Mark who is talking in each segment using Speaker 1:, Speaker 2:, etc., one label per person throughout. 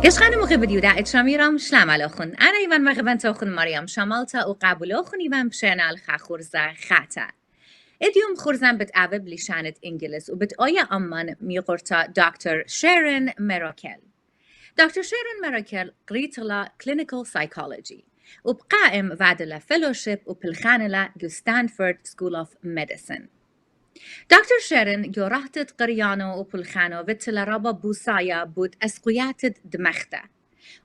Speaker 1: إشخان مغبديو داعت شاميرام شلام علىخن أنا إيوان مغبن توخن مريم شمالتا وقابلوخن إيوان بشينا الخا خورزا خاتا إديوم خورزان بتقابب لشانت إنجلس وبتقويا أمان ميقورتا دكتور شيرين ميروكيل. دكتور شيرين ميروكيل قريتلا clinical psychology وبقائم بعدلا fellowship وبالخانلا جو ستانفورد سكول اوف ميديسن. دكتور شيرين جو رهتت قريانو وبالخانو بتلا رابا بوسايا بود أسقياتت دمختا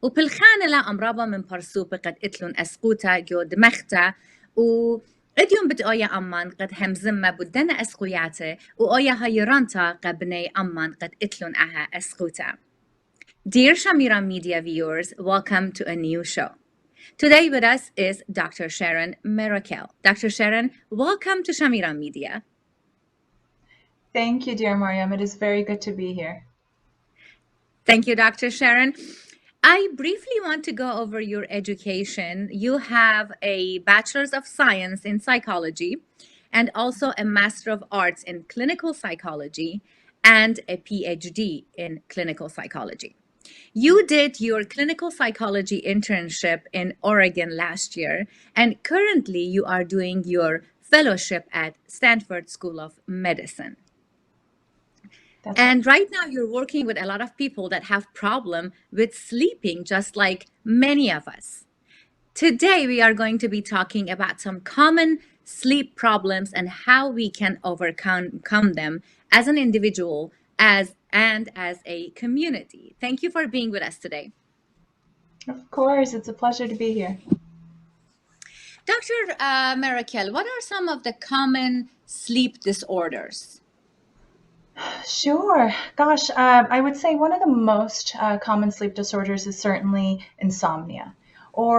Speaker 1: وبالخانلا أمرابا من برسوب قد إتلون أسقوتا جو دمختا و إديوم بتقويا أمان قد همزمة بدنا أسقياته وقويا هايرانتا قبني أمان قد إتلون أها أسقوتا. Dear Shamira Media viewers, welcome to a new show. Today with us is Dr. Sharon Maroukel. Dr. Sharon, welcome to Shamira Media.
Speaker 2: Thank you, dear Mariam. It is very good to be here.
Speaker 1: Thank you, Dr. Sharon. I briefly want to go over your education. You have a Bachelor's of Science in Psychology and also a Master of Arts in Clinical Psychology and a Ph.D. in Clinical Psychology. You did your clinical psychology internship in Oregon last year, and currently you are doing your fellowship at Stanford School of Medicine. And right now you're working with a lot of people that have problem with sleeping, just like many of us. Today we are going to be talking about some common sleep problems and how we can overcome them as an individual as a community. Thank you for being with us today.
Speaker 2: Of course, it's a pleasure to be here.
Speaker 1: Dr. Maroukel, what are some of the common sleep disorders?
Speaker 2: Sure. Gosh, I would say one of the most common sleep disorders is certainly insomnia, or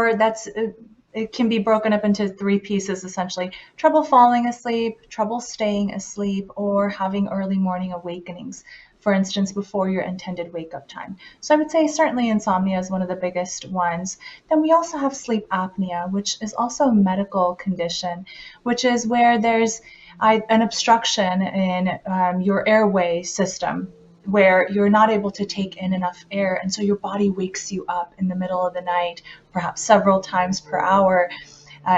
Speaker 2: it can be broken up into three pieces, essentially: trouble falling asleep, trouble staying asleep, or having early morning awakenings, for instance, before your intended wake-up time. So I would say certainly insomnia is one of the biggest ones. Then we also have sleep apnea, which is also a medical condition, which is where there's an obstruction in your airway system, where you're not able to take in enough air, and so your body wakes you up in the middle of the night, perhaps several times per hour,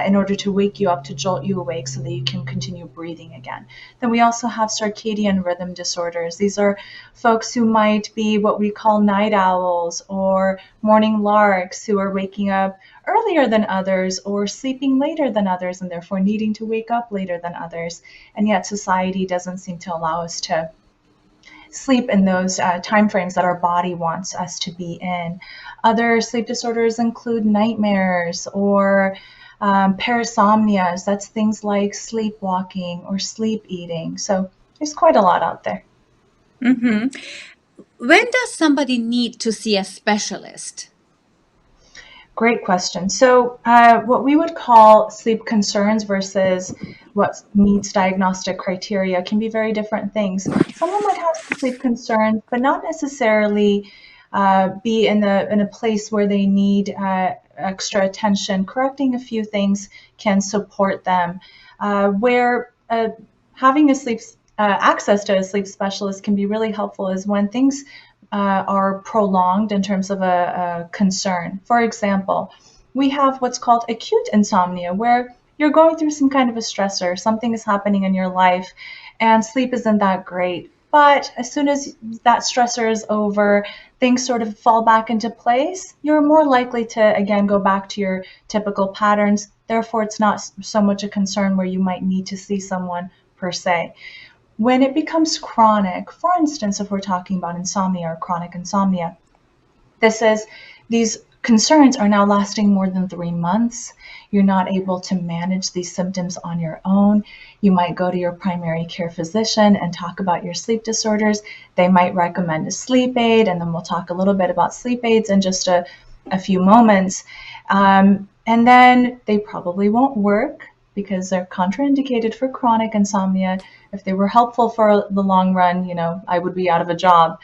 Speaker 2: in order to wake you up, to jolt you awake so that you can continue breathing again. Then we also have circadian rhythm disorders. These are folks who might be what we call night owls or morning larks, who are waking up earlier than others or sleeping later than others, and therefore needing to wake up later than others. And yet society doesn't seem to allow us to sleep in those time frames that our body wants us to be in. Other sleep disorders include nightmares or parasomnias. That's things like sleepwalking or sleep eating. So there's quite a lot out there.
Speaker 1: Mm-hmm. When does somebody need to see a specialist?
Speaker 2: Great question. So what we would call sleep concerns versus what meets diagnostic criteria can be very different things. Someone might have some sleep concerns, but not necessarily be in a place where they need extra attention. Correcting a few things can support them. Where having access to a sleep specialist can be really helpful is when things are prolonged in terms of a concern. For example, we have what's called acute insomnia, where you're going through some kind of a stressor, something is happening in your life, and sleep isn't that great. But as soon as that stressor is over, things sort of fall back into place. You're more likely to, again, go back to your typical patterns. Therefore, it's not so much a concern where you might need to see someone per se. When it becomes chronic, for instance, if we're talking about insomnia or chronic insomnia, these concerns are now lasting more than 3 months. You're not able to manage these symptoms on your own. You might go to your primary care physician and talk about your sleep disorders. They might recommend a sleep aid, and then we'll talk a little bit about sleep aids in just a few moments. And then they probably won't work because they're contraindicated for chronic insomnia. If they were helpful for the long run, I would be out of a job.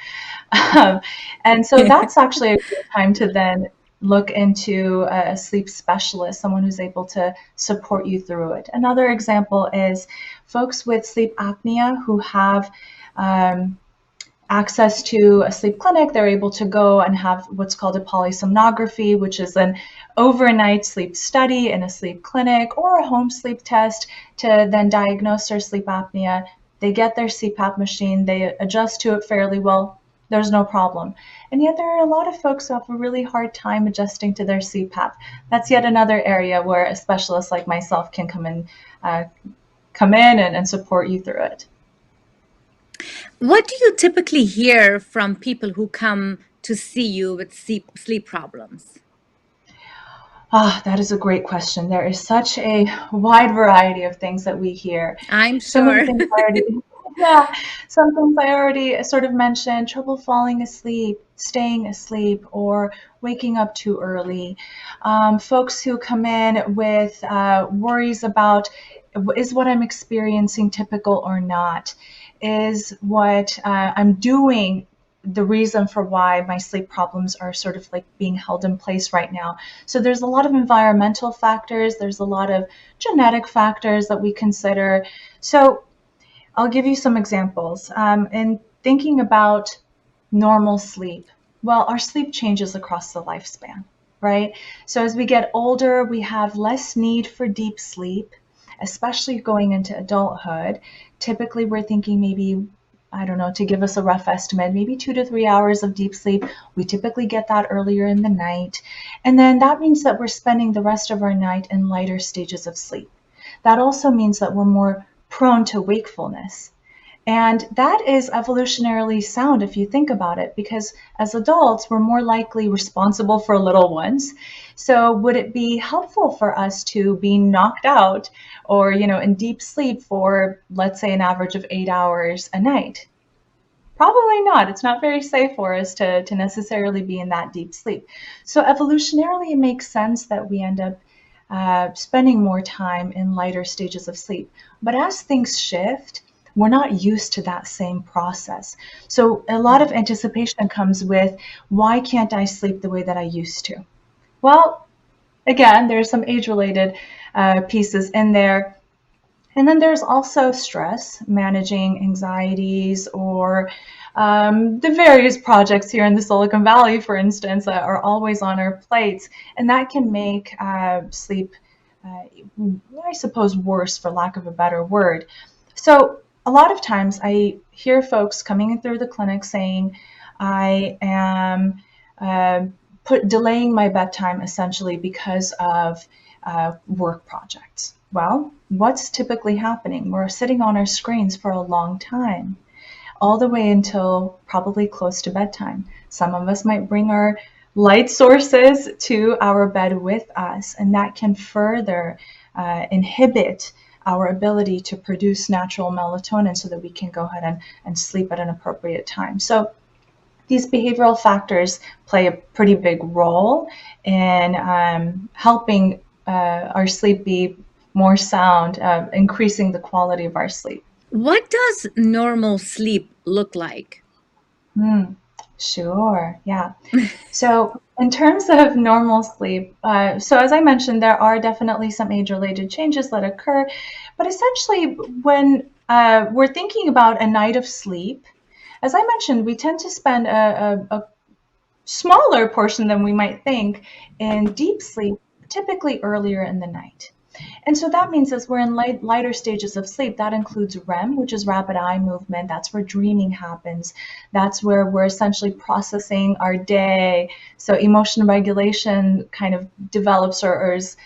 Speaker 2: And so that's actually a good time to then look into a sleep specialist, someone who's able to support you through it. Another example is folks with sleep apnea who have access to a sleep clinic, they're able to go and have what's called a polysomnography, which is an overnight sleep study in a sleep clinic, or a home sleep test to then diagnose their sleep apnea. They get their CPAP machine, they adjust to it fairly well, there's no problem. And yet there are a lot of folks who have a really hard time adjusting to their CPAP. That's yet another area where a specialist like myself can come in and support you through it.
Speaker 1: What do you typically hear from people who come to see you with sleep problems?
Speaker 2: That is a great question. There is such a wide variety of things that we hear.
Speaker 1: I'm
Speaker 2: Some of the
Speaker 1: sure.
Speaker 2: things I already, yeah, some things I already sort of mentioned: trouble falling asleep, staying asleep, or waking up too early. Folks who come in with worries about, is what I'm experiencing typical or not? Is what I'm doing the reason for why my sleep problems are sort of like being held in place right now? So there's a lot of environmental factors, there's a lot of genetic factors that we consider. So I'll give you some examples. In thinking about normal sleep, well, our sleep changes across the lifespan, right? So as we get older, we have less need for deep sleep, especially going into adulthood. Typically, we're thinking maybe, I don't know, to give us a rough estimate, maybe 2 to 3 hours of deep sleep. We typically get that earlier in the night. And then that means that we're spending the rest of our night in lighter stages of sleep. That also means that we're more prone to wakefulness. And that is evolutionarily sound if you think about it, because as adults, we're more likely responsible for little ones. So would it be helpful for us to be knocked out or, in deep sleep for, let's say, an average of 8 hours a night? Probably not. It's not very safe for us to necessarily be in that deep sleep. So evolutionarily, it makes sense that we end up spending more time in lighter stages of sleep. But as things shift, we're not used to that same process. So a lot of anticipation comes with, why can't I sleep the way that I used to? Well, again, there's some age-related pieces in there. And then there's also stress, managing anxieties, or the various projects here in the Silicon Valley, for instance, are always on our plates. And that can make sleep, I suppose, worse, for lack of a better word. So a lot of times I hear folks coming in through the clinic saying, I am delaying my bedtime essentially because of work projects. Well, what's typically happening? We're sitting on our screens for a long time, all the way until probably close to bedtime. Some of us might bring our light sources to our bed with us, and that can further inhibit our ability to produce natural melatonin so that we can go ahead and sleep at an appropriate time. So these behavioral factors play a pretty big role in helping our sleep be more sound, increasing the quality of our sleep.
Speaker 1: What does normal sleep look like?
Speaker 2: Sure, yeah. So in terms of normal sleep, so as I mentioned, there are definitely some age-related changes that occur, but essentially when we're thinking about a night of sleep, as I mentioned, we tend to spend a smaller portion than we might think in deep sleep, typically earlier in the night. And so that means as we're in lighter stages of sleep, that includes REM, which is rapid eye movement. That's where dreaming happens. That's where we're essentially processing our day. So emotion regulation kind of develops or is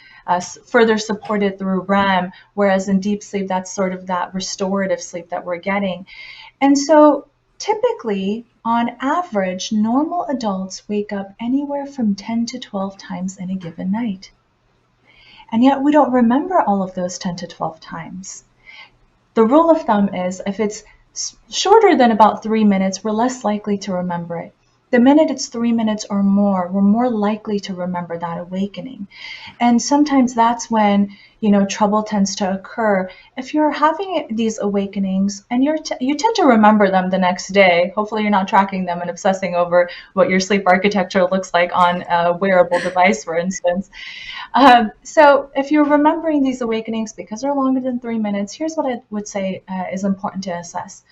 Speaker 2: further supported through REM, whereas in deep sleep, that's sort of that restorative sleep that we're getting. And so typically, on average, normal adults wake up anywhere from 10 to 12 times in a given night. And yet we don't remember all of those 10 to 12 times. The rule of thumb is if it's shorter than about 3 minutes, we're less likely to remember it. The minute it's 3 minutes or more, we're more likely to remember that awakening. And sometimes that's when, trouble tends to occur. If you're having these awakenings and you tend to remember them the next day, hopefully you're not tracking them and obsessing over what your sleep architecture looks like on a wearable device, for instance. So if you're remembering these awakenings because they're longer than 3 minutes, here's what I would say is important to assess.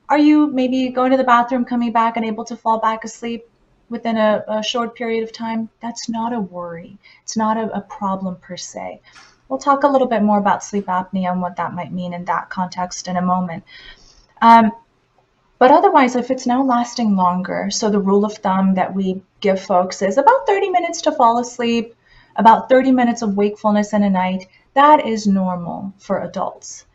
Speaker 2: Are you maybe going to the bathroom, coming back, and able to fall back asleep within a short period of time? That's not a worry. It's not a problem per se. We'll talk a little bit more about sleep apnea and what that might mean in that context in a moment. Um, but otherwise, if it's now lasting longer, so the rule of thumb that we give folks is about 30 minutes to fall asleep, about 30 minutes of wakefulness in a night. That is normal for adults.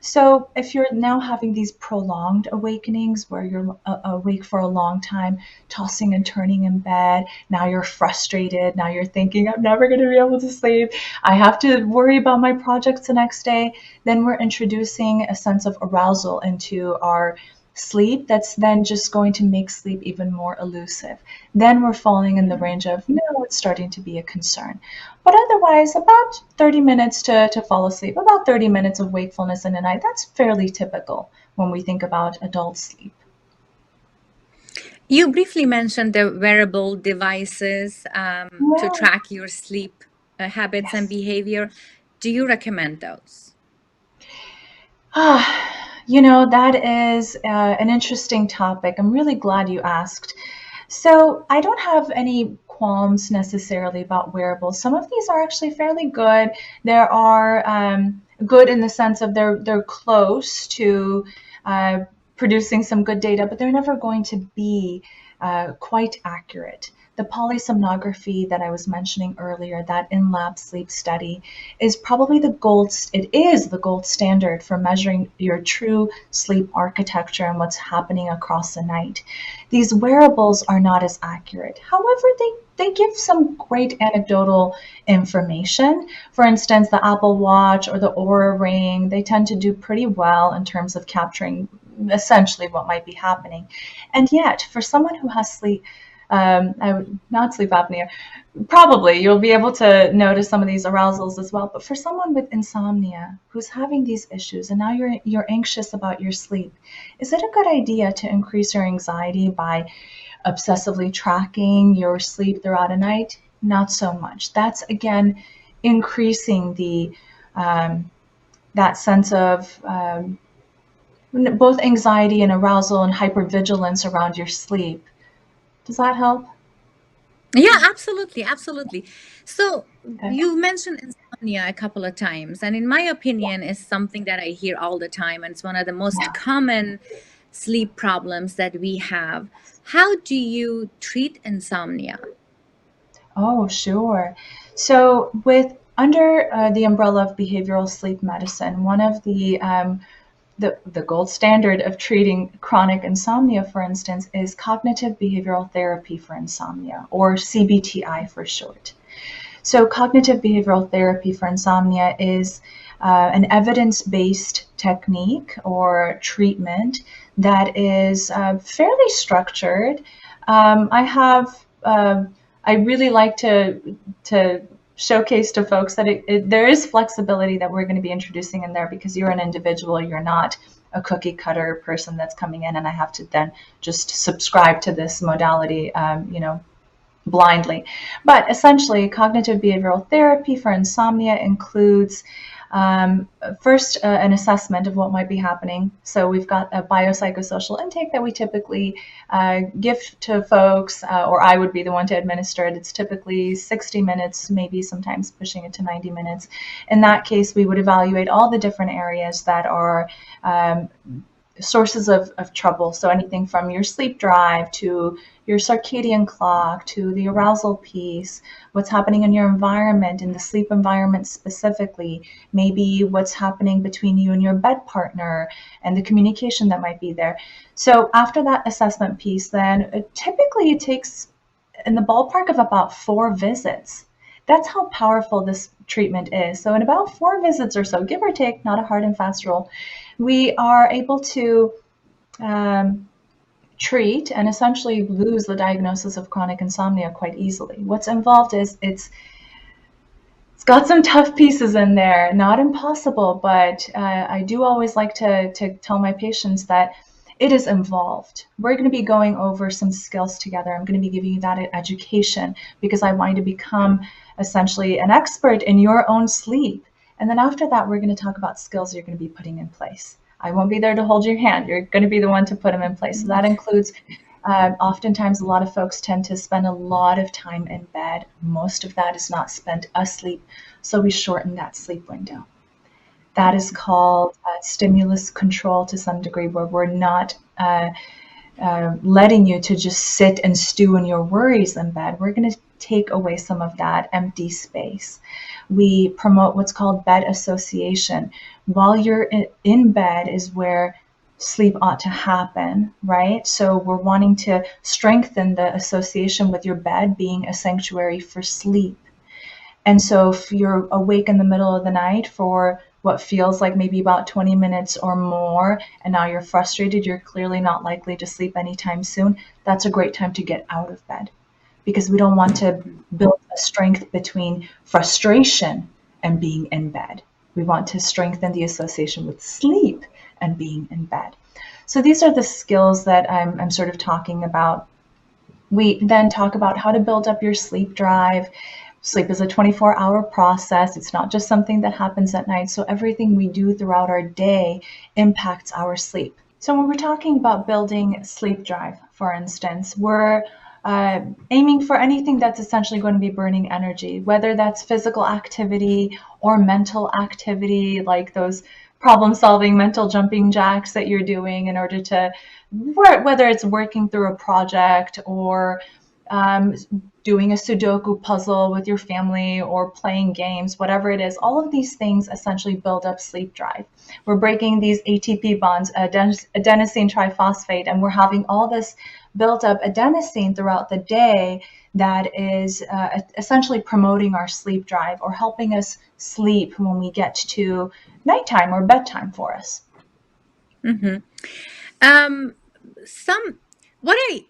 Speaker 2: So if you're now having these prolonged awakenings where you're awake for a long time, tossing and turning in bed, now you're frustrated, now you're thinking, I'm never going to be able to sleep, I have to worry about my projects the next day, then we're introducing a sense of arousal into our sleep that's then just going to make sleep even more elusive. Then we're falling in the range of, no, it's starting to be a concern. But otherwise, about 30 minutes to fall asleep, about 30 minutes of wakefulness in a night, that's fairly typical when we think about adult sleep.
Speaker 1: You briefly mentioned the wearable devices to
Speaker 2: Yeah.
Speaker 1: track your sleep habits and
Speaker 2: Yes.
Speaker 1: behavior. Do you recommend those?
Speaker 2: That is an interesting topic. I'm really glad you asked. So I don't have any qualms necessarily about wearables. Some of these are actually fairly good. There are good in the sense of they're close to producing some good data, but they're never going to be quite accurate. The polysomnography that I was mentioning earlier, that in-lab sleep study, is probably it is the gold standard for measuring your true sleep architecture and what's happening across the night. These wearables are not as accurate. However, they give some great anecdotal information. For instance, the Apple Watch or the Oura Ring, they tend to do pretty well in terms of capturing essentially what might be happening. And yet, for someone who has not sleep apnea, probably you'll be able to notice some of these arousals as well. But for someone with insomnia who's having these issues and now you're anxious about your sleep, is it a good idea to increase your anxiety by obsessively tracking your sleep throughout a night? Not so much. That's again increasing the that sense of both anxiety and arousal and hypervigilance around your sleep. Does that help?
Speaker 1: Yeah, absolutely, absolutely. So
Speaker 2: Okay.
Speaker 1: you mentioned insomnia a couple of times, and in my opinion, is something that I hear all the time, and it's one of the most
Speaker 2: Yeah.
Speaker 1: common sleep problems that we have. How do you treat insomnia?
Speaker 2: Oh, sure. So, with under the umbrella of behavioral sleep medicine, one of the gold standard of treating chronic insomnia, for instance, is cognitive behavioral therapy for insomnia, or CBTI for short. So, cognitive behavioral therapy for insomnia is an evidence-based technique or treatment that is fairly structured. I have I really like to showcase to folks that there is flexibility that we're going to be introducing in there because you're an individual, you're not a cookie cutter person that's coming in and I have to then just subscribe to this modality, blindly. But essentially, cognitive behavioral therapy for insomnia includes first an assessment of what might be happening. So we've got a biopsychosocial intake that we typically give to folks, or I would be the one to administer it. It's typically 60 minutes, maybe sometimes pushing it to 90 minutes. In that case, we would evaluate all the different areas that are sources of trouble. So anything from your sleep drive to your circadian clock to the arousal piece, what's happening in your environment, in the sleep environment specifically, maybe what's happening between you and your bed partner and the communication that might be there. So after that assessment piece, then typically it takes in the ballpark of about 4 visits. That's how powerful this treatment is. So in about 4 visits or so, give or take, not a hard and fast rule, we are able to treat and essentially lose the diagnosis of chronic insomnia quite easily. What's involved is it's got some tough pieces in there, not impossible, but I do always like to tell my patients that it is involved. We're going to be going over some skills together. I'm going to be giving you that education because I want you to become essentially an expert in your own sleep. And then after that, we're going to talk about skills you're going to be putting in place. I won't be there to hold your hand. You're going to be the one to put them in place. So that includes oftentimes a lot of folks tend to spend a lot of time in bed. Most of that is not spent asleep. So we shorten that sleep window. That is called stimulus control to some degree, where we're not letting you to just sit and stew in your worries in bed. We're going to take away some of that empty space. We promote what's called bed association. While you're in bed is where sleep ought to happen, right? So we're wanting to strengthen the association with your bed being a sanctuary for sleep. And so if you're awake in the middle of the night for what feels like maybe about 20 minutes or more, and now you're frustrated, you're clearly not likely to sleep anytime soon, that's a great time to get out of bed, because we don't want to build a strength between frustration and being in bed. We want to strengthen the association with sleep and being in bed. So these are the skills that I'm sort of talking about. We then talk about how to build up your sleep drive. Sleep is a 24-hour process. It's not just something that happens at night. So everything we do throughout our day impacts our sleep. So when we're talking about building sleep drive, for instance, we're aiming for anything that's essentially going to be burning energy, whether that's physical activity or mental activity, like those problem-solving mental jumping jacks that you're doing in order to, whether it's working through a project or doing a Sudoku puzzle with your family or playing games, whatever it is, all of these things essentially build up sleep drive. We're breaking these ATP bonds, adenosine triphosphate, and we're having all this built up adenosine throughout the day that is essentially promoting our sleep drive or helping us sleep when we get to nighttime or bedtime for us.
Speaker 1: Mm-hmm. Um, what I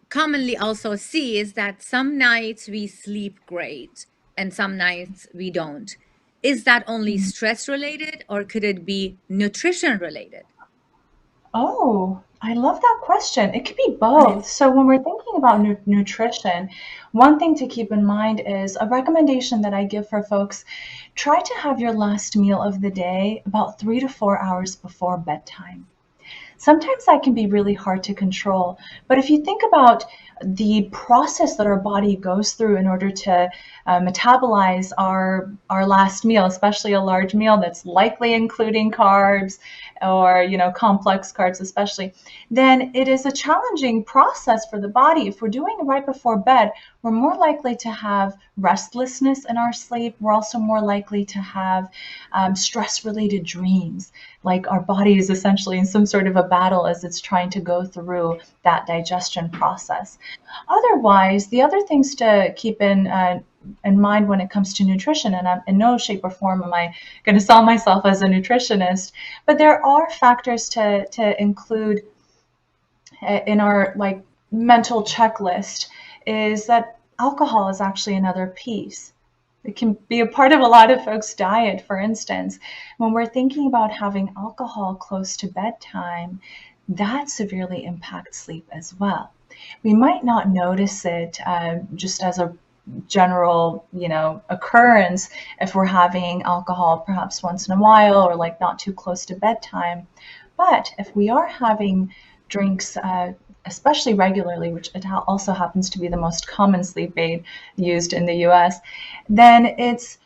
Speaker 1: commonly also see is that some nights we sleep great and some nights we don't. Is that only stress related or could it be nutrition related?
Speaker 2: Oh, I love that question. It could be both. So, when we're thinking about nutrition, one thing to keep in mind is a recommendation that I give for folks: try to have your last meal of the day about 3 to 4 hours before bedtime. Sometimes that can be really hard to control. But if you think about the process that our body goes through in order to metabolize our last meal, especially a large meal that's likely including carbs or complex carbs especially, then it is a challenging process for the body. If we're doing it right before bed, we're more likely to have restlessness in our sleep. We're also more likely to have stress-related dreams, like our body is essentially in some sort of a battle as it's trying to go through that digestion process. Otherwise, the other things to keep in mind when it comes to nutrition, and I'm, in no shape or form am I going to sell myself as a nutritionist, but there are factors to include in our mental checklist, is that alcohol is actually another piece. It can be a part of a lot of folks' diet, for instance. When we're thinking about having alcohol close to bedtime, that severely impacts sleep as well. We might not notice it just as a general, occurrence if we're having alcohol perhaps once in a while or like not too close to bedtime. But if we are having drinks, especially regularly, which it also happens to be the most common sleep aid used in the US, then it's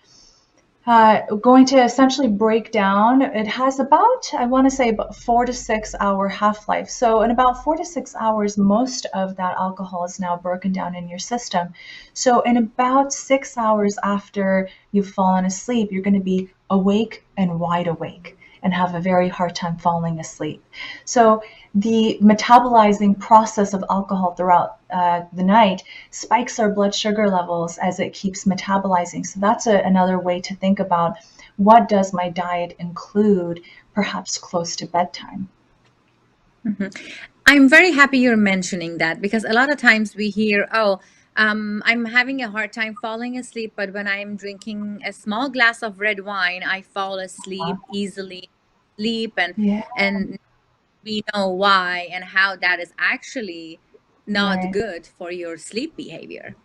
Speaker 2: going to essentially break down. It has about, I want to say, about 4 to 6 hour half-life. So in about 4 to 6 hours, most of that alcohol is now broken down in your system. So in about 6 hours after you've fallen asleep, you're going to be awake and wide awake and have a very hard time falling asleep. So the metabolizing process of alcohol throughout the night spikes our blood sugar levels as it keeps metabolizing. So that's another way to think about, what does my diet include perhaps close to bedtime?
Speaker 1: Mm-hmm. I'm very happy you're mentioning that because a lot of times we hear, oh, I'm having a hard time falling asleep, but when I'm drinking a small glass of red wine, I fall asleep easily,
Speaker 2: Yeah,
Speaker 1: and we know why and how that is actually not
Speaker 2: right.
Speaker 1: good for your sleep behavior.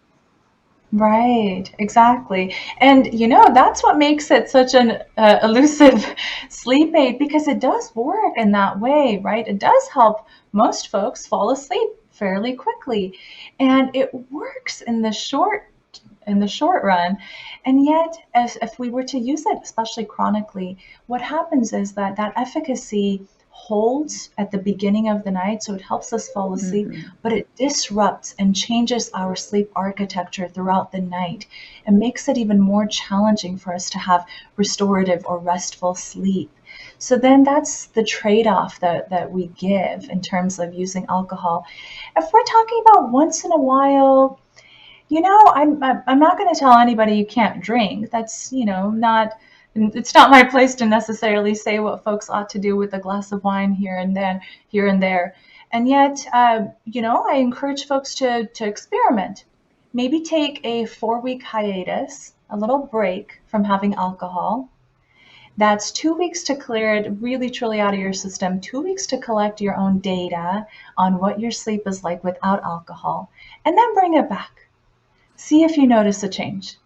Speaker 2: Right, exactly. And that's what makes it such an elusive sleep aid, because it does work in that way, right? It does help most folks fall asleep fairly quickly. And it works in the short run. And yet, as if we were to use it, especially chronically, what happens is that that efficacy holds at the beginning of the night, so it helps us fall asleep, but it disrupts and changes our sleep architecture throughout the night and makes it even more challenging for us to have restorative or restful sleep. So then that's the trade-off that we give in terms of using alcohol. If we're talking about once in a while, I'm not going to tell anybody you can't drink. That's, not, it's not my place to necessarily say what folks ought to do with a glass of wine here and there. And yet, I encourage folks to experiment. Maybe take a 4-week hiatus, a little break from having alcohol. That's 2 weeks to clear it really truly out of your system, 2 weeks to collect your own data on what your sleep is like without alcohol, and then bring it back. See if you notice a change.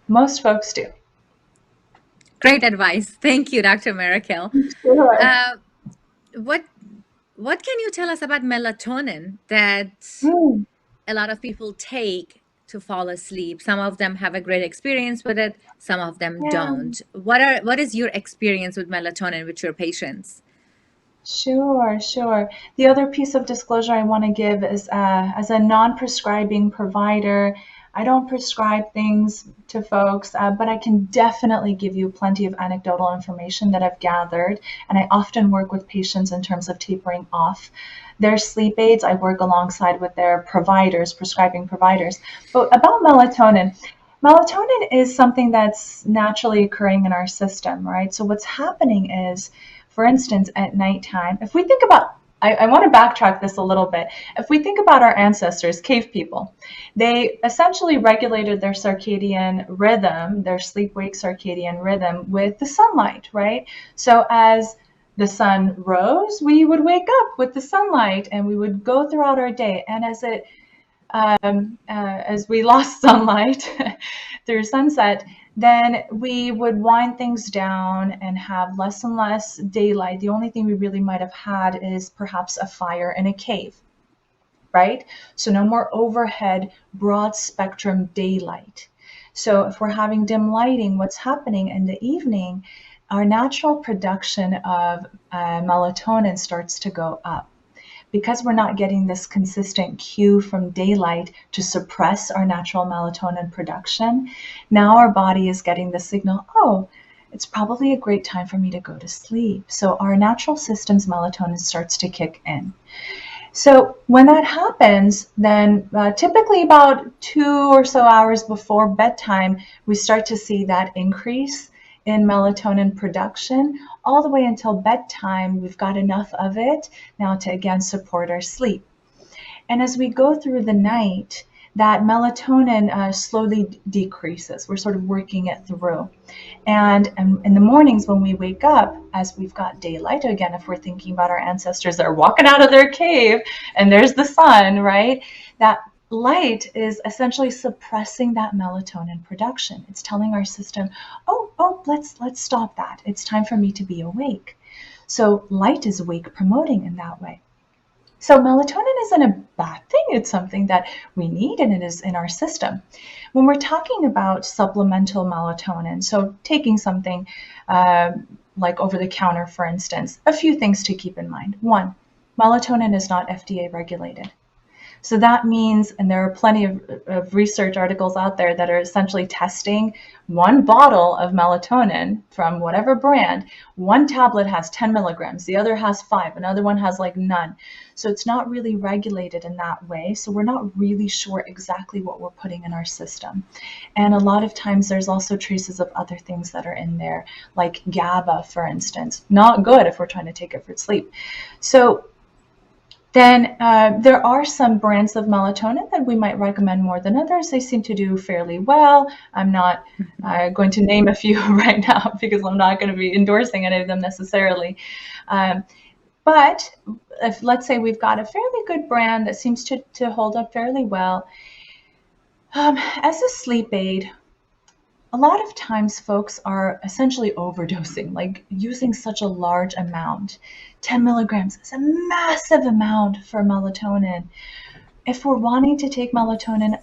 Speaker 2: Most folks do.
Speaker 1: Great advice. Thank you, Dr. Maroukel.
Speaker 2: Sure.
Speaker 1: What can you tell us about melatonin that
Speaker 2: Mm,
Speaker 1: a lot of people take to fall asleep? Some of them have a great experience with it, some of them
Speaker 2: yeah,
Speaker 1: don't. What is your experience with melatonin with your patients?
Speaker 2: sure. The other piece of disclosure I want to give is as a non-prescribing provider, I don't prescribe things to folks, but I can definitely give you plenty of anecdotal information that I've gathered. And I often work with patients in terms of tapering off their sleep aids. I work alongside with their providers, prescribing providers. But about melatonin, melatonin is something that's naturally occurring in our system, right? So what's happening is, for instance, at nighttime, if we think about, I want to backtrack this a little bit. If we think about our ancestors, cave people, they essentially regulated their circadian rhythm, their sleep-wake circadian rhythm with the sunlight, right? So as the sun rose, we would wake up with the sunlight and we would go throughout our day. And as we lost sunlight through sunset, then we would wind things down and have less and less daylight. The only thing we really might have had is perhaps a fire in a cave, right? So no more overhead, broad spectrum daylight. So if we're having dim lighting, what's happening in the evening, our natural production of melatonin starts to go up. Because we're not getting this consistent cue from daylight to suppress our natural melatonin production, now our body is getting the signal, oh, it's probably a great time for me to go to sleep. So our natural system's melatonin starts to kick in. So when that happens, then typically about 2 or so hours before bedtime, we start to see that increase in melatonin production. All the way until bedtime, we've got enough of it now to again support our sleep. And as we go through the night, that melatonin slowly decreases. We're sort of working it through. And in the mornings when we wake up, as we've got daylight, again, if we're thinking about our ancestors that are walking out of their cave and there's the sun, right? That light is essentially suppressing that melatonin production. It's telling our system, oh, let's stop that. It's time for me to be awake. So light is wake promoting in that way. So melatonin isn't a bad thing. It's something that we need and it is in our system. When we're talking about supplemental melatonin, so taking something like over the counter, for instance, a few things to keep in mind. One, melatonin is not FDA regulated. So that means, and there are plenty of research articles out there that are essentially testing one bottle of melatonin from whatever brand. One tablet has 10 milligrams, the other has 5, another one has like none. So it's not really regulated in that way. So we're not really sure exactly what we're putting in our system. And a lot of times there's also traces of other things that are in there, like GABA, for instance. Not good if we're trying to take it for sleep. So then there are some brands of melatonin that we might recommend more than others. They seem to do fairly well. I'm not going to name a few right now because I'm not going to be endorsing any of them necessarily. But if, let's say we've got a fairly good brand that seems to hold up fairly well, As a sleep aid, a lot of times folks are essentially overdosing, like using such a large amount. 10 milligrams is a massive amount for melatonin. If we're wanting to take melatonin,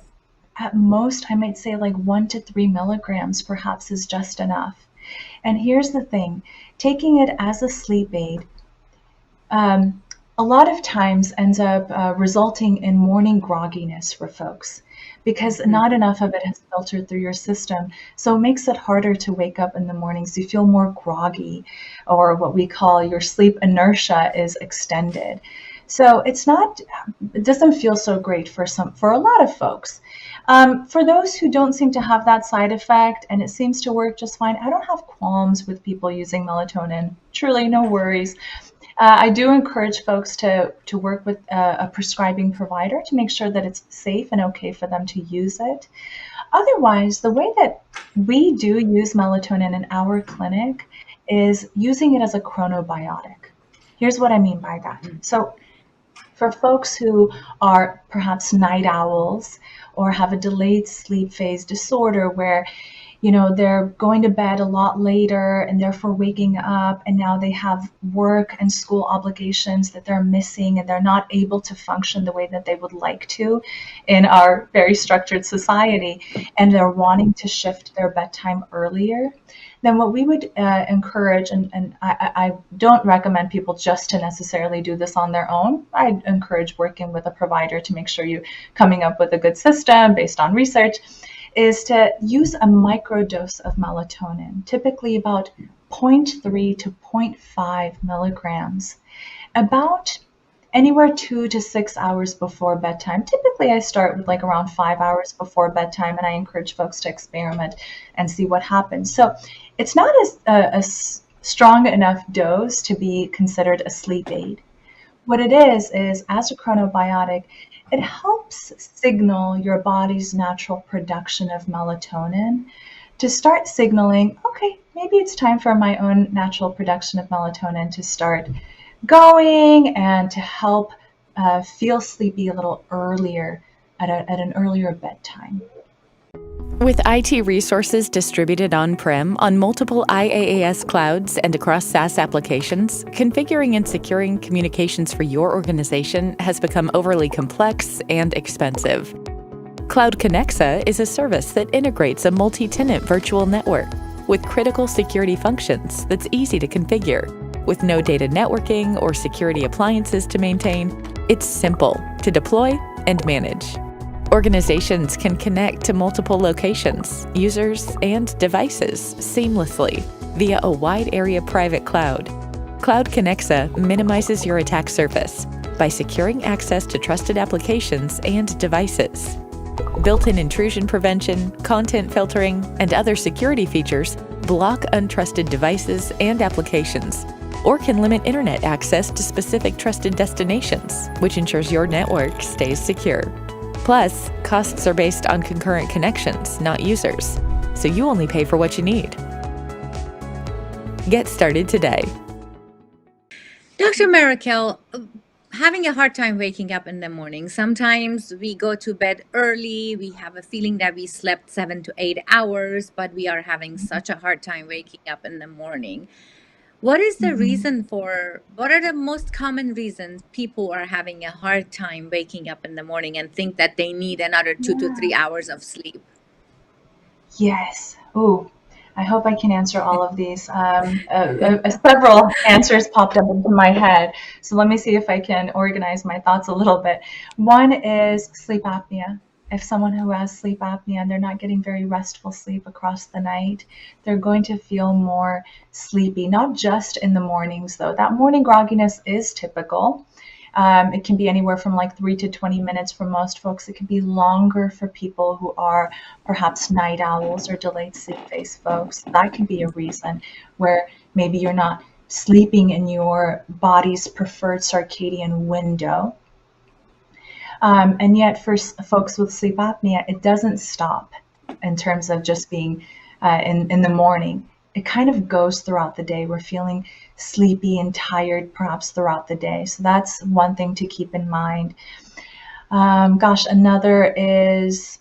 Speaker 2: at most, I might say like 1 to 3 milligrams perhaps is just enough. And here's the thing, taking it as a sleep aid a lot of times ends up resulting in morning grogginess for folks because not enough of it has filtered through your system. So it makes it harder to wake up in the mornings. You feel more groggy, or what we call your sleep inertia is extended. So it doesn't feel so great for a lot of folks. For those who don't seem to have that side effect and it seems to work just fine, I don't have qualms with people using melatonin. Truly, no worries. I do encourage folks to work with a prescribing provider to make sure that it's safe and okay for them to use it. Otherwise, the way that we do use melatonin in our clinic is using it as a chronobiotic. Here's what I mean by that. So for folks who are perhaps night owls or have a delayed sleep phase disorder where they're going to bed a lot later and therefore waking up, and now they have work and school obligations that they're missing and they're not able to function the way that they would like to in our very structured society, and they're wanting to shift their bedtime earlier, then what we would encourage, and I don't recommend people just to necessarily do this on their own. I encourage working with a provider to make sure you're coming up with a good system based on research, is to use a microdose of melatonin, typically about 0.3 to 0.5 milligrams, about anywhere 2 to 6 hours before bedtime. Typically, I start with like around 5 hours before bedtime, and I encourage folks to experiment and see what happens. So it's not a strong enough dose to be considered a sleep aid. What it is as a chronobiotic, it helps signal your body's natural production of melatonin to start signaling, okay, maybe it's time for my own natural production of melatonin to start going and to help feel sleepy a little earlier at an earlier bedtime.
Speaker 3: With IT resources distributed on-prem on multiple IaaS clouds and across SaaS applications, configuring and securing communications for your organization has become overly complex and expensive. Cloud Connexa is a service that integrates a multi-tenant virtual network with critical security functions that's easy to configure. With no data networking or security appliances to maintain, it's simple to deploy and manage. Organizations can connect to multiple locations, users, and devices seamlessly via a wide area private cloud. Cloud Connexa minimizes your attack surface by securing access to trusted applications and devices. Built-in intrusion prevention, content filtering, and other security features block untrusted devices and applications, or can limit internet access to specific trusted destinations, which ensures your network stays secure. Plus, costs are based on concurrent connections, not users, so you only pay for what you need. Get started today.
Speaker 1: Dr. Maroukel, having a hard time waking up in the morning. Sometimes we go to bed early, we have a feeling that we slept 7 to 8 hours, but we are having such a hard time waking up in the morning. What is the reason what are the most common reasons people are having a hard time waking up in the morning and think that they need another 2 to 3 hours of sleep?
Speaker 2: Yes. Oh, I hope I can answer all of these. Several answers popped up into my head. So let me see if I can organize my thoughts a little bit. One is sleep apnea. If someone who has sleep apnea and they're not getting very restful sleep across the night, they're going to feel more sleepy, not just in the mornings though. That morning grogginess is typical. It can be anywhere from like 3 to 20 minutes for most folks. It can be longer for people who are perhaps night owls or delayed sleep phase folks. That can be a reason where maybe you're not sleeping in your body's preferred circadian window. And yet for folks with sleep apnea, it doesn't stop in terms of just being in the morning. It kind of goes throughout the day. We're feeling sleepy and tired perhaps throughout the day. So that's one thing to keep in mind. Another is,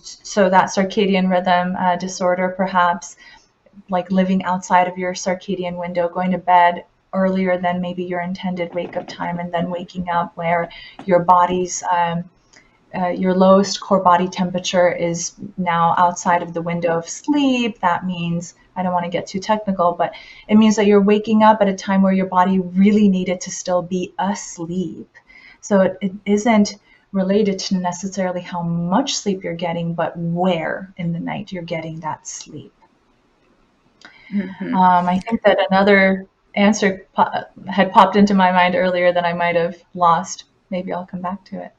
Speaker 2: so that circadian rhythm disorder, perhaps like living outside of your circadian window, going to bed earlier than maybe your intended wake-up time, and then waking up where your body's your lowest core body temperature is now outside of the window of sleep. That means, I don't want to get too technical, but it means that you're waking up at a time where your body really needed to still be asleep. So it isn't related to necessarily how much sleep you're getting, but where in the night you're getting that sleep. I think that another answer had popped into my mind earlier that I might have lost. Maybe I'll come back to it.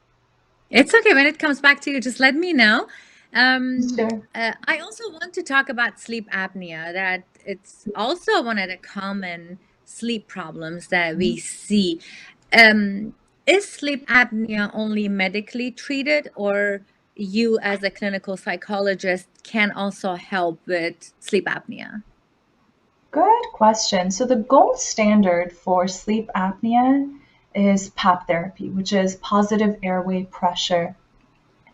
Speaker 1: It's okay. When it comes back to you, just let me know.
Speaker 2: Sure.
Speaker 1: I also want to talk about sleep apnea, that it's also one of the common sleep problems that we see. Is sleep apnea only medically treated, or you as a clinical psychologist can also help with sleep apnea?
Speaker 2: Good question. So the gold standard for sleep apnea is PAP therapy, which is positive airway pressure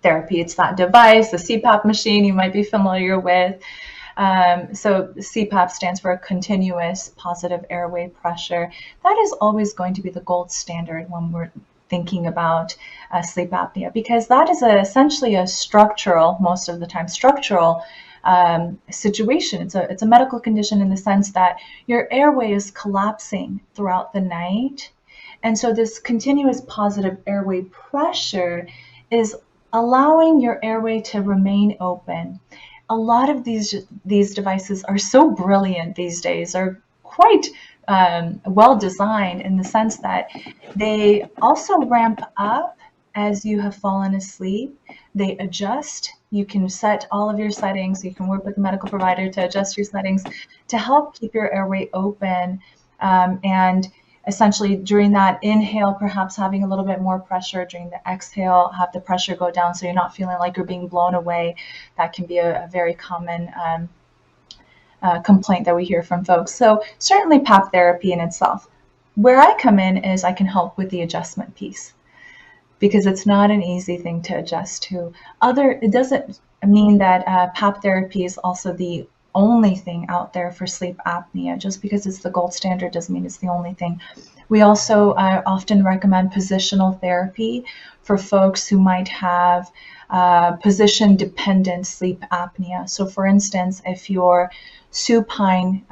Speaker 2: therapy. It's that device, the CPAP machine you might be familiar with. So CPAP stands for continuous positive airway pressure. That is always going to be the gold standard when we're thinking about sleep apnea, because that is essentially a structural, most of the time, structural situation. It's a medical condition in the sense that your airway is collapsing throughout the night. And so this continuous positive airway pressure is allowing your airway to remain open. A lot of these devices are so brilliant these days, are quite well designed in the sense that they also ramp up as you have fallen asleep. They adjust. You can set all of your settings. You can work with a medical provider to adjust your settings to help keep your airway open, and essentially during that inhale, perhaps having a little bit more pressure. During the exhale, have the pressure go down so you're not feeling like you're being blown away. That can be a very common complaint that we hear from folks. So certainly PAP therapy in itself. Where I come in is I can help with the adjustment piece, because it's not an easy thing to adjust to. It doesn't mean that PAP therapy is also the only thing out there for sleep apnea. Just because it's the gold standard doesn't mean it's the only thing. We also often recommend positional therapy for folks who might have position-dependent sleep apnea. So for instance, if you're supine,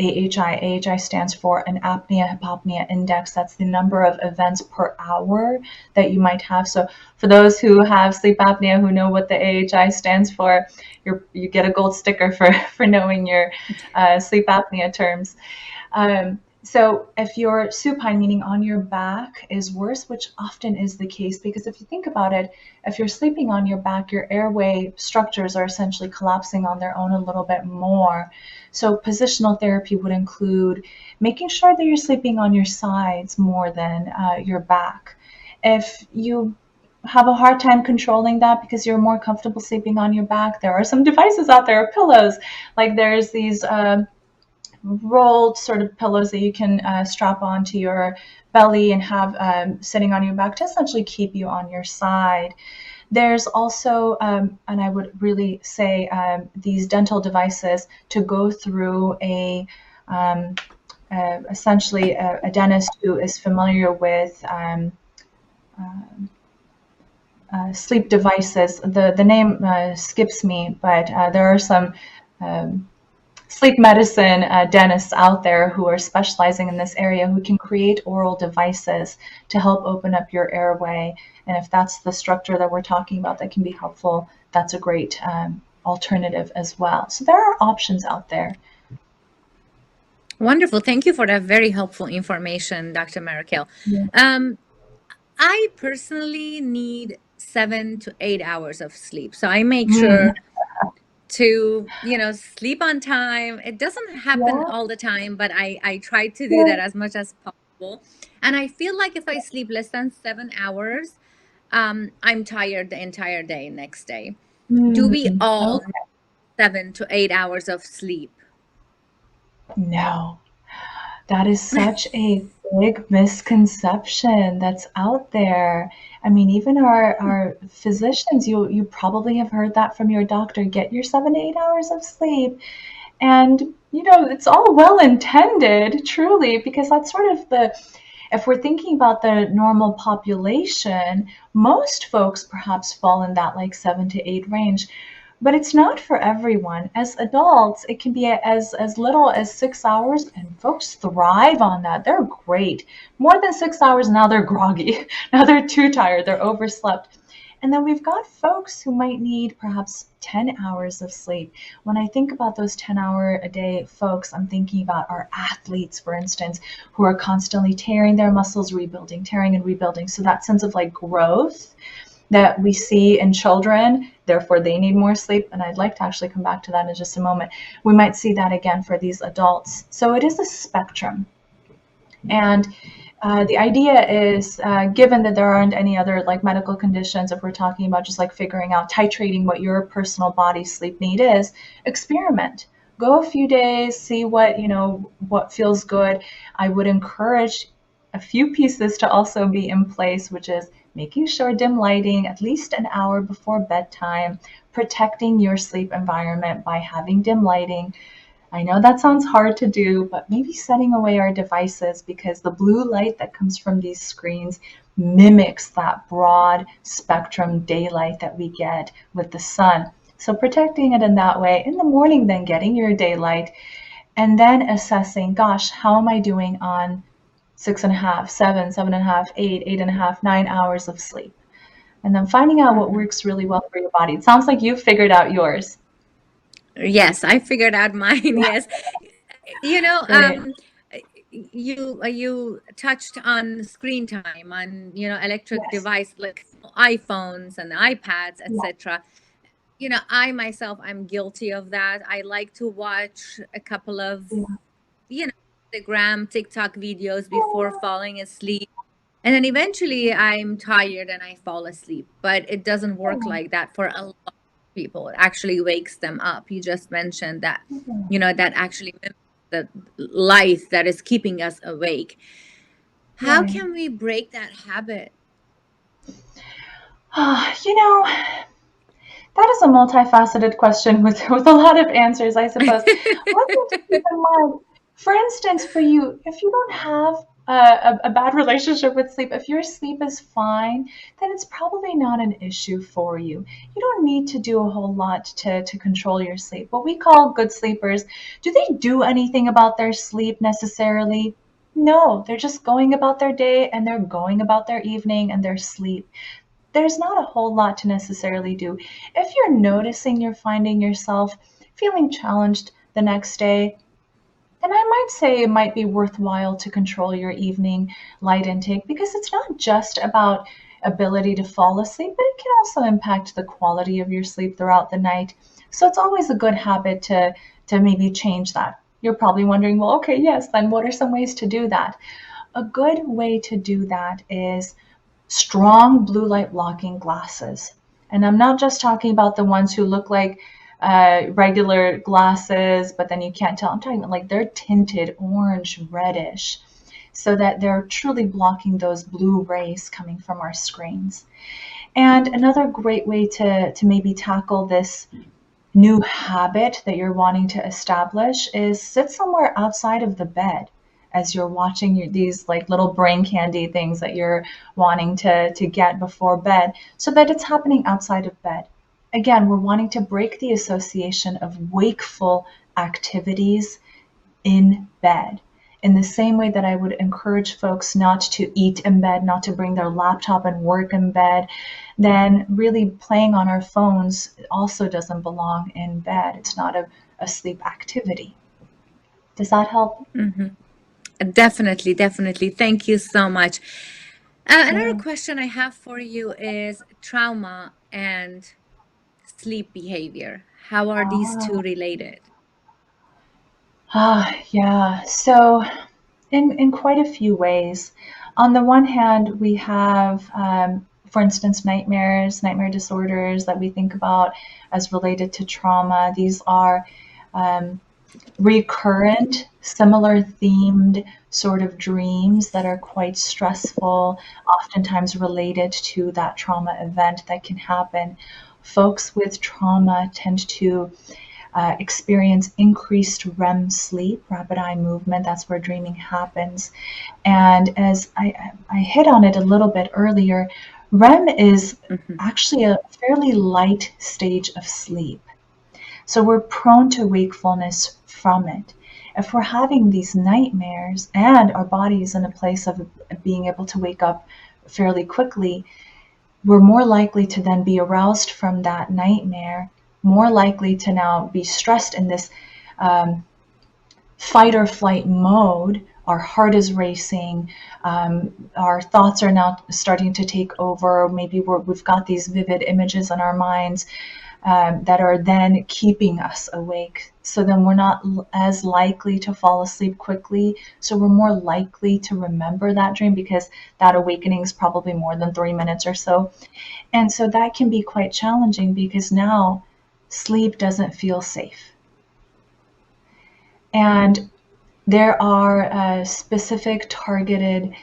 Speaker 2: AHI stands for an apnea-hypopnea index. That's the number of events per hour that you might have. So for those who have sleep apnea who know what the AHI stands for, you get a gold sticker for knowing your sleep apnea terms. So if you're supine, meaning on your back, is worse, which often is the case, because if you think about it, if you're sleeping on your back, your airway structures are essentially collapsing on their own a little bit more. So positional therapy would include making sure that you're sleeping on your sides more than your back. If you have a hard time controlling that because you're more comfortable sleeping on your back, there are some devices out there, pillows. Like there's these rolled sort of pillows that you can strap onto your belly and have sitting on your back to essentially keep you on your side. There's also, and I would really say, these dental devices to go through essentially a dentist who is familiar with sleep devices. The name skips me, but there are some sleep medicine dentists out there who are specializing in this area, who can create oral devices to help open up your airway. And if that's the structure that we're talking about that can be helpful, that's a great alternative as well. So there are options out there.
Speaker 1: Wonderful. Thank you for that very helpful information, Dr. Maroukel.
Speaker 2: Yeah.
Speaker 1: I personally need 7 to 8 hours of sleep. So I make sure to, sleep on time. It doesn't happen all the time, but I try to do that as much as possible. And I feel like if I sleep less than 7 hours, I'm tired the entire day next day. Do we all need 7 to 8 hours of sleep?
Speaker 2: No. That is such a big misconception that's out there. I mean, even our physicians, you probably have heard that from your doctor, get your 7 to 8 hours of sleep. And, it's all well intended, truly, because that's sort of if we're thinking about the normal population, most folks perhaps fall in that like 7 to 8 range. But it's not for everyone. As adults, it can be as little as 6 hours, and folks thrive on that. They're great. More than 6 hours, now they're groggy. Now they're too tired. They're overslept. And then we've got folks who might need perhaps 10 hours of sleep. When I think about those 10-hour-a-day folks, I'm thinking about our athletes, for instance, who are constantly tearing their muscles, rebuilding, tearing and rebuilding. So that sense of like growth that we see in children, therefore they need more sleep. And I'd like to actually come back to that in just a moment. We might see that again for these adults. So it is a spectrum. And the idea is, given that there aren't any other like medical conditions, if we're talking about just like figuring out, titrating what your personal body sleep need is, experiment. Go a few days, see what feels good. I would encourage a few pieces to also be in place, which is making sure dim lighting at least an hour before bedtime, protecting your sleep environment by having dim lighting. I know that sounds hard to do, but maybe setting away our devices, because the blue light that comes from these screens mimics that broad spectrum daylight that we get with the sun. So protecting it in that way. In the morning, then getting your daylight, and then assessing, gosh, how am I doing on 6.5, 7, 7.5, 8, 8.5, 9 hours of sleep? And then finding out what works really well for your body. It sounds like you figured out yours.
Speaker 1: Yes, I figured out mine. Yes.
Speaker 2: Great.
Speaker 1: You touched on screen time, on electric
Speaker 2: Yes.
Speaker 1: device like iPhones and iPads,
Speaker 2: Yeah.
Speaker 1: etc. I myself, I'm guilty of that. I like to watch a couple of Instagram, TikTok videos before falling asleep, and then eventually I'm tired and I fall asleep. But it doesn't work like that for a lot of people. It actually wakes them up. You just mentioned that, that actually mimics the light that is keeping us awake. How
Speaker 2: Right.
Speaker 1: can we break that habit?
Speaker 2: That is a multifaceted question with a lot of answers, I suppose. One thing to keep in mind, for instance, for you, if you don't have a bad relationship with sleep, if your sleep is fine, then it's probably not an issue for you. You don't need to do a whole lot to control your sleep. What we call good sleepers, do they do anything about their sleep necessarily? No, they're just going about their day, and they're going about their evening and their sleep. There's not a whole lot to necessarily do. If you're noticing you're finding yourself feeling challenged the next day, then I might say it might be worthwhile to control your evening light intake, because it's not just about ability to fall asleep, but it can also impact the quality of your sleep throughout the night. So it's always a good habit to maybe change that. You're probably wondering, well, okay, yes, then what are some ways to do that? A good way to do that is strong blue light blocking glasses. And I'm not just talking about the ones who look like regular glasses, but then you can't tell. I'm talking about like they're tinted orange, reddish, so that they're truly blocking those blue rays coming from our screens. And another great way to maybe tackle this new habit that you're wanting to establish is sit somewhere outside of the bed as you're watching these like little brain candy things that you're wanting to get before bed, so that it's happening outside of bed. Again, we're wanting to break the association of wakeful activities in bed. In the same way that I would encourage folks not to eat in bed, not to bring their laptop and work in bed, then really playing on our phones also doesn't belong in bed. It's not a sleep activity. Does that help?
Speaker 1: Mm-hmm. Definitely, definitely. Thank you so much. Another question I have for you is trauma and sleep behavior. How are these two related?
Speaker 2: Yeah. So in quite a few ways. On the one hand, we have, for instance, nightmare disorders that we think about as related to trauma. These are recurrent, similar themed sort of dreams that are quite stressful, oftentimes related to that trauma event that can happen. Folks with trauma tend to experience increased REM sleep, rapid eye movement. That's where dreaming happens. And as I hit on it a little bit earlier, REM is actually a fairly light stage of sleep. So we're prone to wakefulness from it. If we're having these nightmares and our body is in a place of being able to wake up fairly quickly, we're more likely to then be aroused from that nightmare, more likely to now be stressed in this fight or flight mode. Our heart is racing. Our thoughts are now starting to take over. Maybe we've got these vivid images in our minds that are then keeping us awake. So then we're not as likely to fall asleep quickly. So we're more likely to remember that dream because that awakening is probably more than 3 minutes or so. And so that can be quite challenging because now sleep doesn't feel safe. And there are specific targeted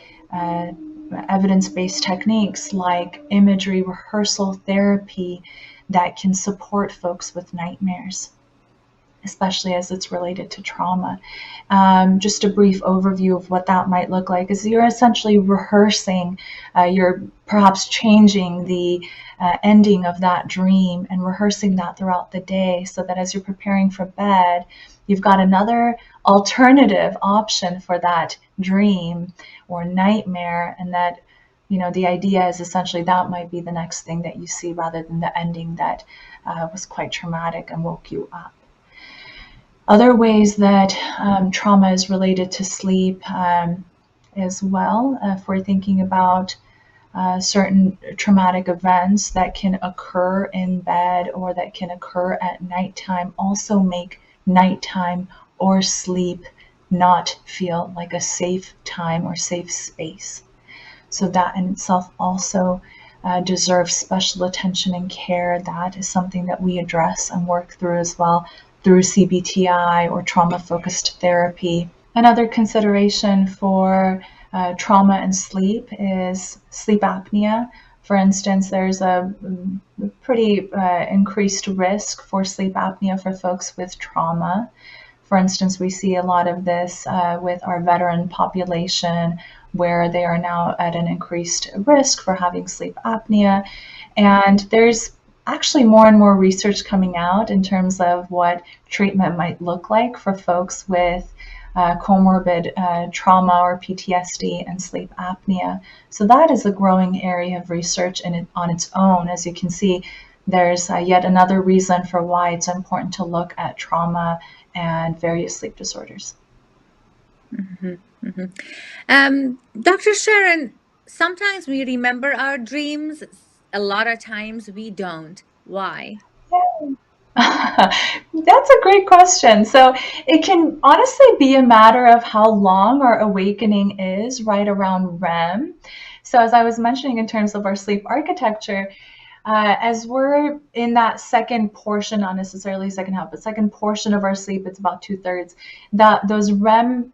Speaker 2: evidence-based techniques like imagery rehearsal therapy that can support folks with nightmares, especially as it's related to trauma. Just a brief overview of what that might look like is you're essentially rehearsing, you're perhaps changing the ending of that dream and rehearsing that throughout the day so that as you're preparing for bed, you've got another alternative option for that dream or nightmare, and that the idea is essentially that might be the next thing that you see rather than the ending that was quite traumatic and woke you up. Other ways that trauma is related to sleep as well, if we're thinking about certain traumatic events that can occur in bed or that can occur at nighttime, also make nighttime or sleep not feel like a safe time or safe space. So that in itself also deserves special attention and care. That is something that we address and work through as well through CBTI or trauma-focused therapy. Another consideration for trauma and sleep is sleep apnea. For instance, there's a pretty increased risk for sleep apnea for folks with trauma. For instance, we see a lot of this with our veteran population, where they are now at an increased risk for having sleep apnea. And there's actually more and more research coming out in terms of what treatment might look like for folks with comorbid trauma or PTSD and sleep apnea. So that is a growing area of research on its own. As you can see, there's yet another reason for why it's important to look at trauma and various sleep disorders.
Speaker 1: Dr. Sharon, sometimes we remember our dreams. A lot of times we don't. Why?
Speaker 2: That's a great question. So it can honestly be a matter of how long our awakening is right around REM. So as I was mentioning in terms of our sleep architecture, as we're in that second portion, not necessarily second half, but second portion of our sleep, it's about 2/3, that those REM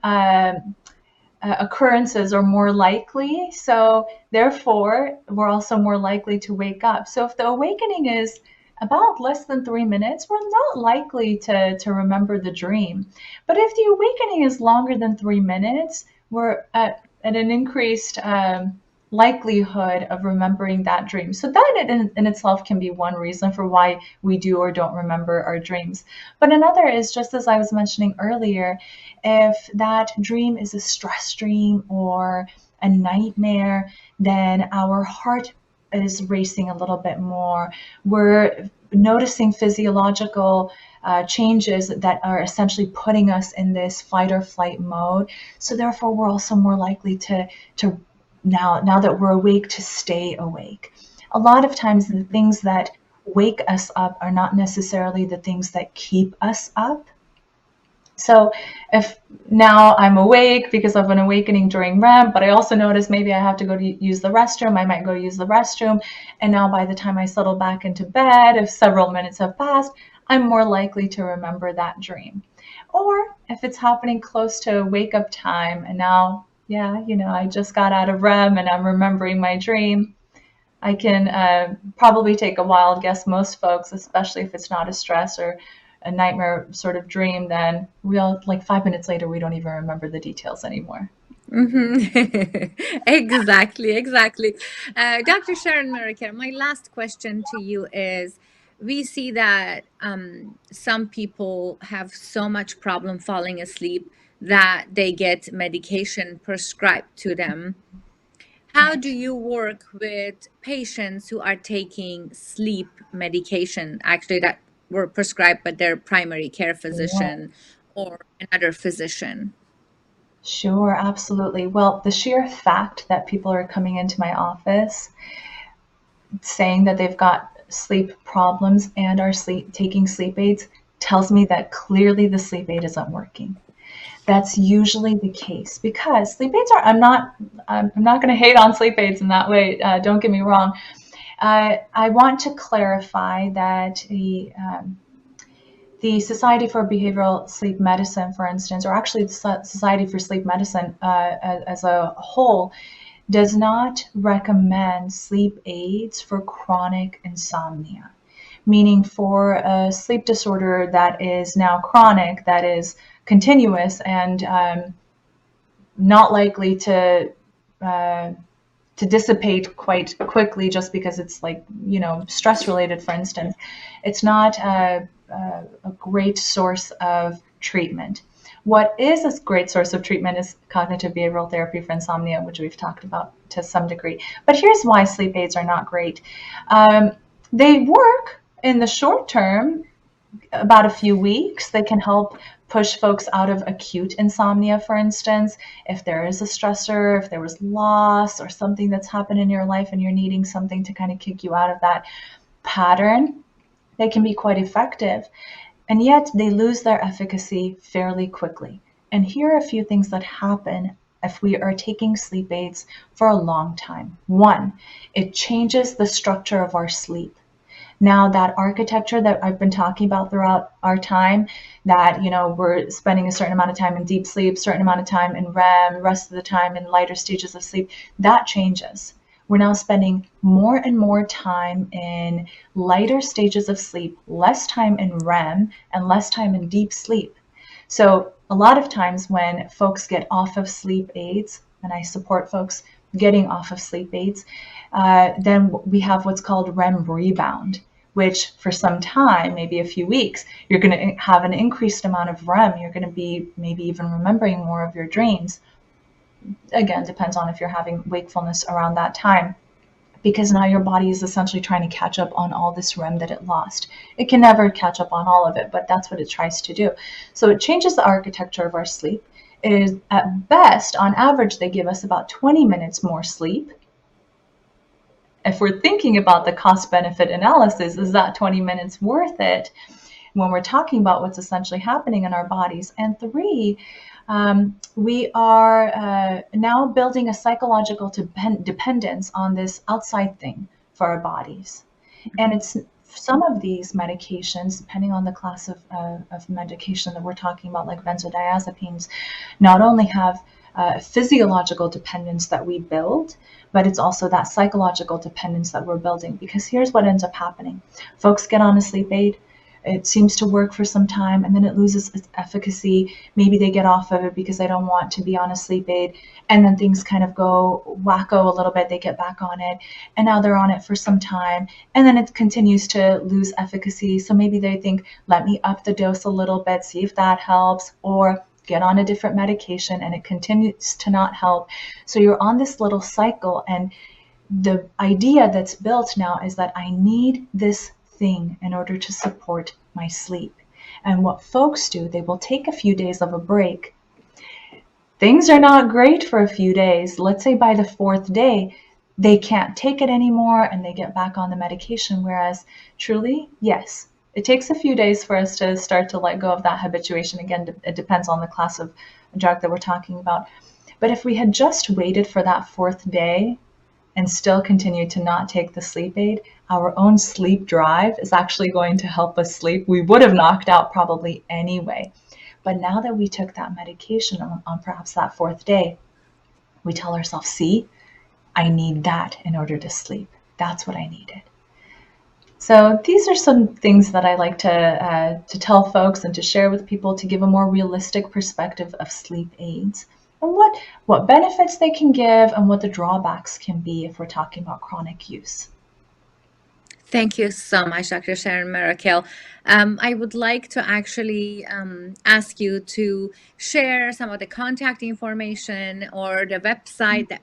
Speaker 2: occurrences are more likely. So therefore, we're also more likely to wake up. So if the awakening is about less than 3 minutes, we're not likely to remember the dream. But if the awakening is longer than 3 minutes, we're at an increased likelihood of remembering that dream. So that in itself can be one reason for why we do or don't remember our dreams. But another is, just as I was mentioning earlier, if that dream is a stress dream or a nightmare, then our heart is racing a little bit more. We're noticing physiological changes that are essentially putting us in this fight or flight mode. So therefore, we're also more likely to now that we're awake, to stay awake. A lot of times the things that wake us up are not necessarily the things that keep us up. So if now I'm awake because of an awakening during REM, but I also notice maybe I have to go to use the restroom, I might go use the restroom. And now by the time I settle back into bed, if several minutes have passed, I'm more likely to remember that dream. Or if it's happening close to wake up time and now, yeah, I just got out of REM and I'm remembering my dream, I can probably take a wild guess. Most folks, especially if it's not a stress or a nightmare sort of dream, then we all, like 5 minutes later, we don't even remember the details anymore.
Speaker 1: Exactly, exactly. Dr. Sharon Maroukel, my last question to you is, we see that some people have so much problem falling asleep that they get medication prescribed to them. How do you work with patients who are taking sleep medication, actually that were prescribed by their primary care physician or another physician?
Speaker 2: Sure, absolutely. Well, the sheer fact that people are coming into my office saying that they've got sleep problems and are taking sleep aids tells me that clearly the sleep aid isn't working. That's usually the case because sleep aids are, I'm not going to hate on sleep aids in that way. Don't get me wrong. I want to clarify that the Society for Behavioral Sleep Medicine, for instance, or actually the Society for Sleep Medicine as a whole, does not recommend sleep aids for chronic insomnia, meaning for a sleep disorder that is now chronic, that is continuous and not likely to dissipate quite quickly just because it's like, stress related, for instance. It's not a great source of treatment. What is a great source of treatment is cognitive behavioral therapy for insomnia, which we've talked about to some degree. But here's why sleep aids are not great. They work in the short term, about a few weeks. They can help push folks out of acute insomnia, for instance. If there is a stressor, if there was loss or something that's happened in your life and you're needing something to kind of kick you out of that pattern, they can be quite effective. And yet they lose their efficacy fairly quickly. And here are a few things that happen if we are taking sleep aids for a long time. One, it changes the structure of our sleep. Now that architecture that I've been talking about throughout our time, that, we're spending a certain amount of time in deep sleep, certain amount of time in REM, rest of the time in lighter stages of sleep, that changes. We're now spending more and more time in lighter stages of sleep, less time in REM, and less time in deep sleep. So a lot of times when folks get off of sleep aids, and I support folks getting off of sleep aids, then we have what's called REM rebound, which for some time, maybe a few weeks, you're going to have an increased amount of REM. You're going to be maybe even remembering more of your dreams. Again, depends on if you're having wakefulness around that time, because now your body is essentially trying to catch up on all this REM that it lost. It can never catch up on all of it, but that's what it tries to do. So it changes the architecture of our sleep. It is, at best, on average, they give us about 20 minutes more sleep. If we're thinking about the cost-benefit analysis, is that 20 minutes worth it when we're talking about what's essentially happening in our bodies? And three, we are now building a psychological dependence on this outside thing for our bodies. And it's some of these medications, depending on the class of medication that we're talking about, like benzodiazepines, not only have physiological dependence that we build, but it's also that psychological dependence that we're building. Because here's what ends up happening. Folks get on a sleep aid. It seems to work for some time, and then it loses its efficacy. Maybe they get off of it because they don't want to be on a sleep aid, and then things kind of go wacko a little bit. They get back on it, and now they're on it for some time, and then it continues to lose efficacy. So maybe they think, let me up the dose a little bit, see if that helps, or get on a different medication, and it continues to not help. So you're on this little cycle, and the idea that's built now is that I need this thing in order to support my sleep. And what folks do, they will take a few days of a break. Things are not great for a few days. Let's say by the fourth day, they can't take it anymore and they get back on the medication. Whereas truly, yes, it takes a few days for us to start to let go of that habituation. Again, it depends on the class of drug that we're talking about. But if we had just waited for that fourth day and still continued to not take the sleep aid, our own sleep drive is actually going to help us sleep. We would have knocked out probably anyway. But now that we took that medication on perhaps that fourth day, we tell ourselves, see, I need that in order to sleep. That's what I needed. So these are some things that I like to tell folks and to share with people to give a more realistic perspective of sleep aids and what benefits they can give and what the drawbacks can be if we're talking about chronic use.
Speaker 1: Thank you so much, Dr. Sharon Maroukel. I would like to actually ask you to share some of the contact information or the website that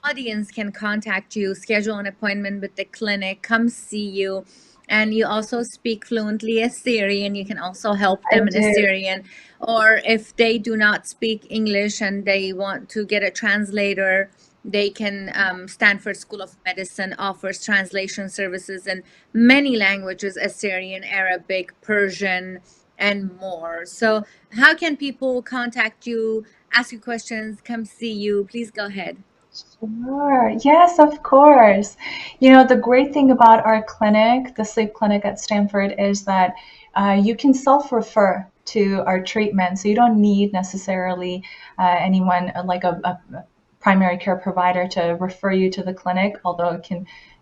Speaker 1: audience can contact you, schedule an appointment with the clinic, come see you. And you also speak fluently Assyrian. You can also help them in Assyrian. Or if they do not speak English and they want to get a translator, they can, Stanford School of Medicine offers translation services in many languages, Assyrian, Arabic, Persian, and more. So how can people contact you, ask you questions, come see you? Please go ahead.
Speaker 2: Sure. Yes, of course. You know, the great thing about our clinic, the sleep clinic at Stanford, is that you can self-refer to our treatment. So you don't need necessarily anyone like a primary care provider to refer you to the clinic, although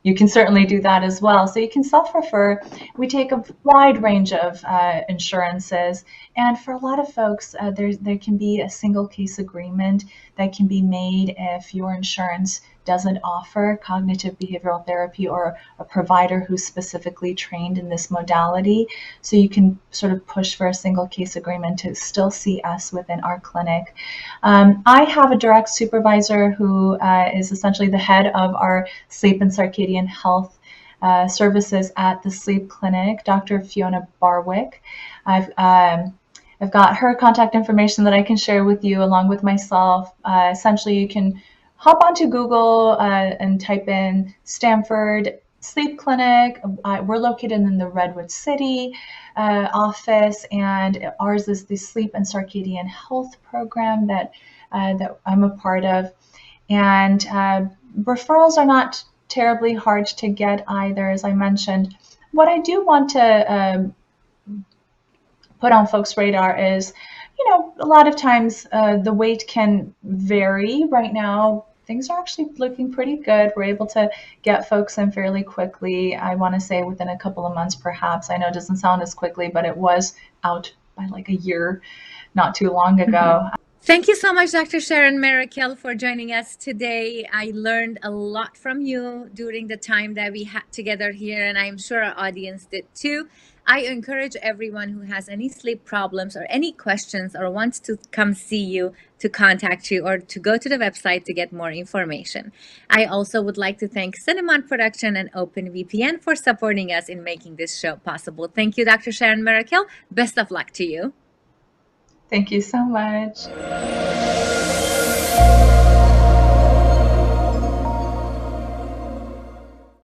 Speaker 2: you can certainly do that as well. So you can self-refer. We take a wide range of insurances, and for a lot of folks, there can be a single case agreement that can be made if your insurance doesn't offer cognitive behavioral therapy or a provider who's specifically trained in this modality. So you can sort of push for a single case agreement to still see us within our clinic. I have a direct supervisor who is essentially the head of our sleep and circadian health services at the sleep clinic, Dr. Fiona Barwick. I've got her contact information that I can share with you along with myself. Essentially, you can hop onto Google and type in Stanford Sleep Clinic. We're located in the Redwood City office, and ours is the Sleep and Circadian Health program that I'm a part of. And referrals are not terribly hard to get either, as I mentioned. What I do want to put on folks' radar is, a lot of times the wait can vary. Right now, things are actually looking pretty good. We're able to get folks in fairly quickly. I want to say within a couple of months, perhaps. I know it doesn't sound as quickly, but it was out by like a year, not too long ago.
Speaker 1: Thank you so much, Dr. Sharon Maroukel, for joining us today. I learned a lot from you during the time that we had together here, and I'm sure our audience did too. I encourage everyone who has any sleep problems or any questions or wants to come see you to contact you or to go to the website to get more information. I also would like to thank Cinnamon Production and OpenVPN for supporting us in making this show possible. Thank you, Dr. Sharon Maroukel. Best of luck to you.
Speaker 2: Thank you so much.